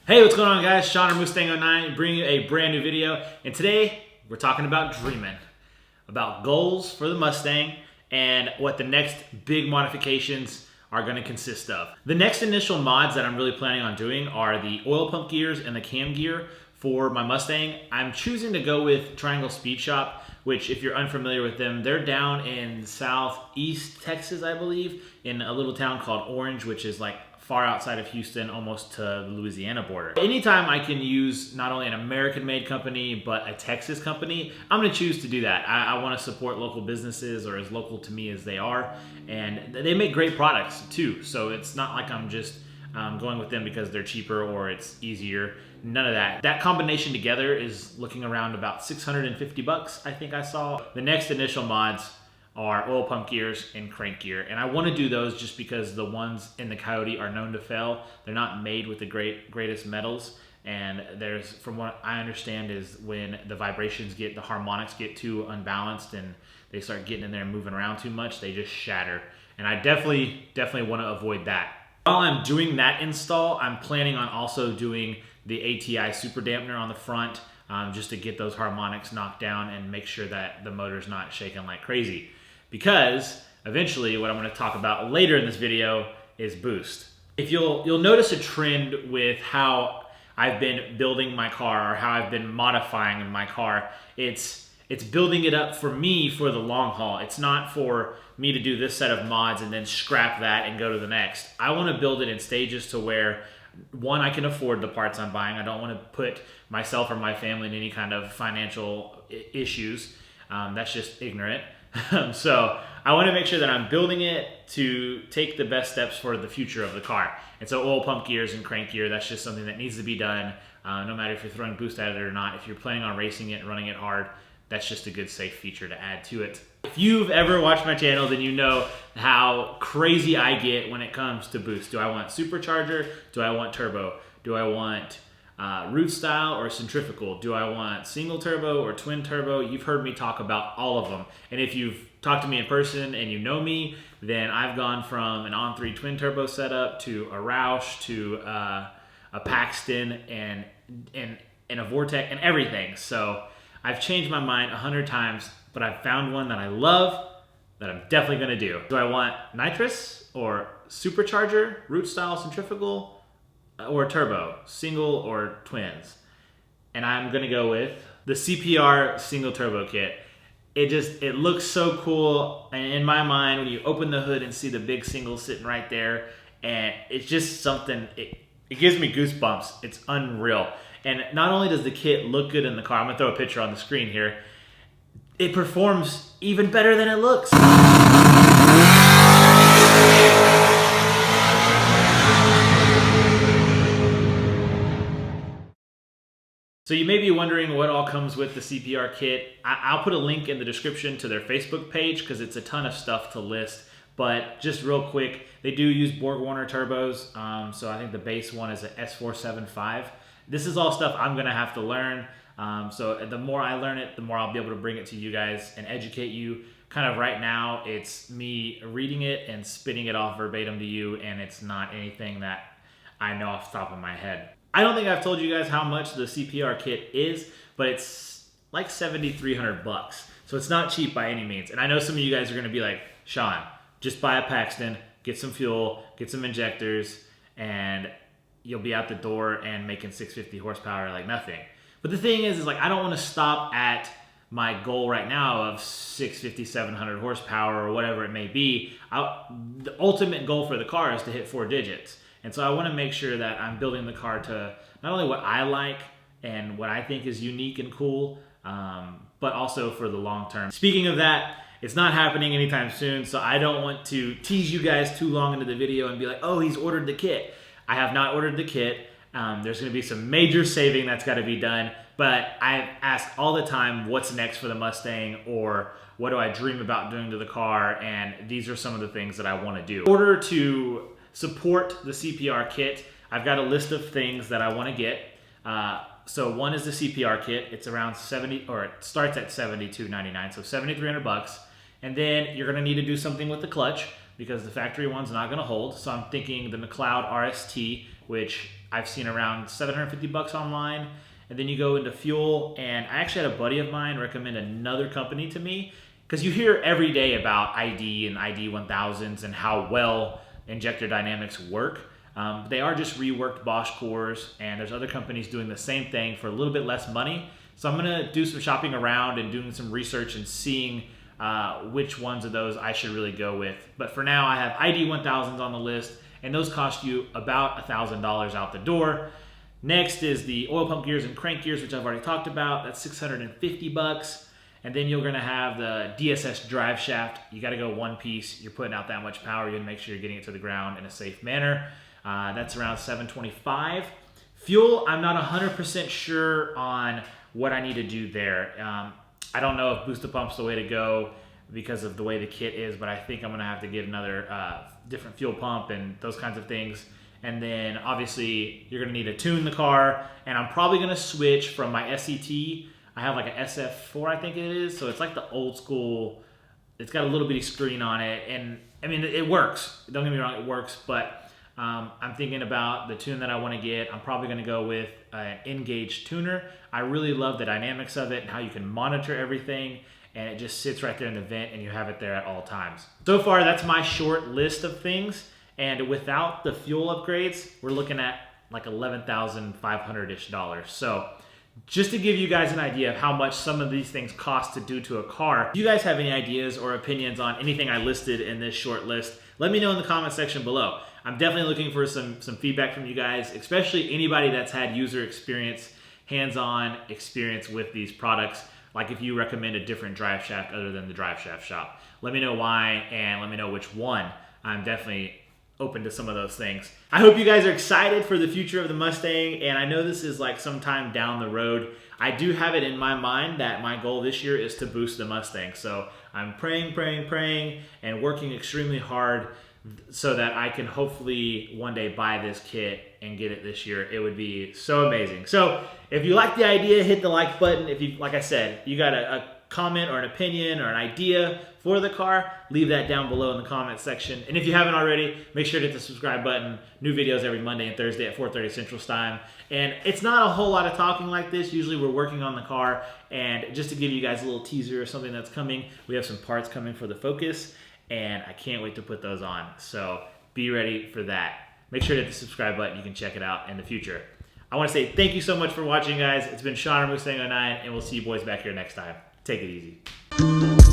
Hey, what's going on, guys? CPR Mustang 09 bringing you a brand new video, and today we're talking about dreaming, about goals for the Mustang and what the next big modifications are going to consist of. The next initial mods that I'm really planning on doing are the oil pump gears and the cam gear for my Mustang. I'm choosing to go with Triangle Speed Shop, which, if you're unfamiliar with them, they're down in southeast Texas, I believe, in a little town called Orange, which is like far outside of Houston, almost to the Louisiana border. Anytime I can use not only an American-made company, but a Texas company, I'm gonna choose to do that. I wanna support local businesses, or as local to me as they are, and they make great products too. So it's not like I'm just going with them because they're cheaper or it's easier. None of that. That combination together is looking around about 650 bucks, I think I saw. The next initial mods are oil pump gears and crank gear. And I want to do those just because the ones in the Coyote are known to fail. They're not made with the greatest metals. And there's, from what I understand, is when the vibrations the harmonics get too unbalanced and they start getting in there and moving around too much, they just shatter. And I definitely want to avoid that. While I'm doing that install, I'm planning on also doing the ATI super dampener on the front, just to get those harmonics knocked down and make sure that the motor's not shaking like crazy. Because eventually, what I'm going to talk about later in this video is boost. If you'll notice a trend with how I've been building my car, or how I've been modifying my car, it's building it up for me for the long haul. It's not for me to do this set of mods and then scrap that and go to the next. I want to build it in stages to where, one, I can afford the parts I'm buying. I don't want to put myself or my family in any kind of financial issues. That's just ignorant. So I want to make sure that I'm building it to take the best steps for the future of the car. And so oil pump gears and crank gear, that's just something that needs to be done, no matter if you're throwing boost at it or not. If you're planning on racing it and running it hard, that's just a good safe feature to add to it. If you've ever watched my channel, then you know how crazy I get when it comes to boost. Do I want supercharger? Do I want turbo? Do I want root style or centrifugal? Do I want single turbo or twin turbo? You've heard me talk about all of them. And if you've talked to me in person and you know me, then I've gone from an On3 twin turbo setup to a Roush to a Paxton and a Vortec and everything. So I've changed my mind 100 times, but I've found one that I love that I'm definitely gonna do. Do I want nitrous or supercharger, root style centrifugal, or turbo, single or twins? And I'm gonna go with the CPR single turbo kit. It looks so cool, and in my mind, when you open the hood and see the big single sitting right there, and it's just something, it gives me goosebumps. It's unreal. And not only does the kit look good in the car, I'm gonna throw a picture on the screen here, it performs even better than it looks. So you may be wondering what all comes with the CPR kit. I'll put a link in the description to their Facebook page because it's a ton of stuff to list. But just real quick, they do use Borg-Warner turbos. So I think the base one is an S475. This is all stuff I'm gonna have to learn. So the more I learn it, the more I'll be able to bring it to you guys and educate you. Kind of right now, it's me reading it and spitting it off verbatim to you, and it's not anything that I know off the top of my head. I don't think I've told you guys how much the CPR kit is, but it's like 7,300 bucks. So it's not cheap by any means. And I know some of you guys are gonna be like, Sean, just buy a Paxton, get some fuel, get some injectors, and you'll be out the door and making 650 horsepower like nothing. But the thing is like, I don't wanna stop at my goal right now of 650, 700 horsepower or whatever it may be. The ultimate goal for the car is to hit 4 digits. And so I want to make sure that I'm building the car to not only what I like and what I think is unique and cool, but also for the long term. Speaking of that, it's not happening anytime soon, so I don't want to tease you guys too long into the video and be like, oh, he's ordered the kit. I have not ordered the kit. There's going to be some major saving that's got to be done, but I ask all the time, what's next for the Mustang, or what do I dream about doing to the car, and these are some of the things that I want to do. In order to support the CPR kit, I've got a list of things that I want to get. So one is the CPR kit. It's around 70, or it starts at $72.99, so 7,300 bucks. And then you're gonna need to do something with the clutch. because the factory one's not gonna hold. So I'm thinking the McLeod RST, which I've seen around 750 bucks online. And then you go into fuel, and I actually had a buddy of mine recommend another company to me, because you hear every day about ID and ID 1000s and how well injector dynamics work. They are just reworked Bosch cores, and there's other companies doing the same thing for a little bit less money. So I'm gonna do some shopping around and doing some research and seeing which ones of those I should really go with. But for now, I have ID 1000s on the list, and those cost you about $1,000 out the door. Next is the oil pump gears and crank gears, which I've already talked about. That's 650 bucks. And then you're gonna have the DSS drive shaft. You gotta go one piece. You're putting out that much power. You're gonna make sure you're getting it to the ground in a safe manner. That's around 725. Fuel, I'm not 100% sure on what I need to do there. I don't know if booster pump's the way to go because of the way the kit is, but I think I'm gonna have to get another different fuel pump and those kinds of things. And then obviously you're gonna need to tune the car, and I'm probably gonna switch from my SET. I have like an SF4, I think it is. So it's like the old school, it's got a little bitty screen on it. And I mean, it works. Don't get me wrong, it works. But I'm thinking about the tune that I wanna get. I'm probably gonna go with an N-Gauge tuner. I really love the dynamics of it and how you can monitor everything. And it just sits right there in the vent, and you have it there at all times. So far, that's my short list of things. And without the fuel upgrades, we're looking at like $11,500-ish. So just to give you guys an idea of how much some of these things cost to do to a car, if you guys have any ideas or opinions on anything I listed in this short list, let me know in the comment section below. I'm definitely looking for some feedback from you guys, especially anybody that's had user experience, hands-on experience with these products. Like if you recommend a different drive shaft other than the drive shaft shop. Let me know why, and let me know which one. I'm definitely open to some of those things. I hope you guys are excited for the future of the Mustang, and I know this is like sometime down the road. I do have it in my mind that my goal this year is to boost the Mustang. So I'm praying, and working extremely hard so that I can hopefully one day buy this kit and get it this year. It would be so amazing. So if you like the idea, hit the like button. If you, like I said, you got a comment or an opinion or an idea for the car, leave that down below in the comment section. And if you haven't already, make sure to hit the subscribe button. New videos every Monday and Thursday at 4:30 Central Time. And it's not a whole lot of talking like this. Usually we're working on the car, and just to give you guys a little teaser or something that's coming, we have some parts coming for the Focus, and I can't wait to put those on. So be ready for that. Make sure to hit the subscribe button. You can check it out in the future. I want to say thank you so much for watching, guys. It's been Sean or Mustang 09, and we'll see you boys back here next time. Take it easy.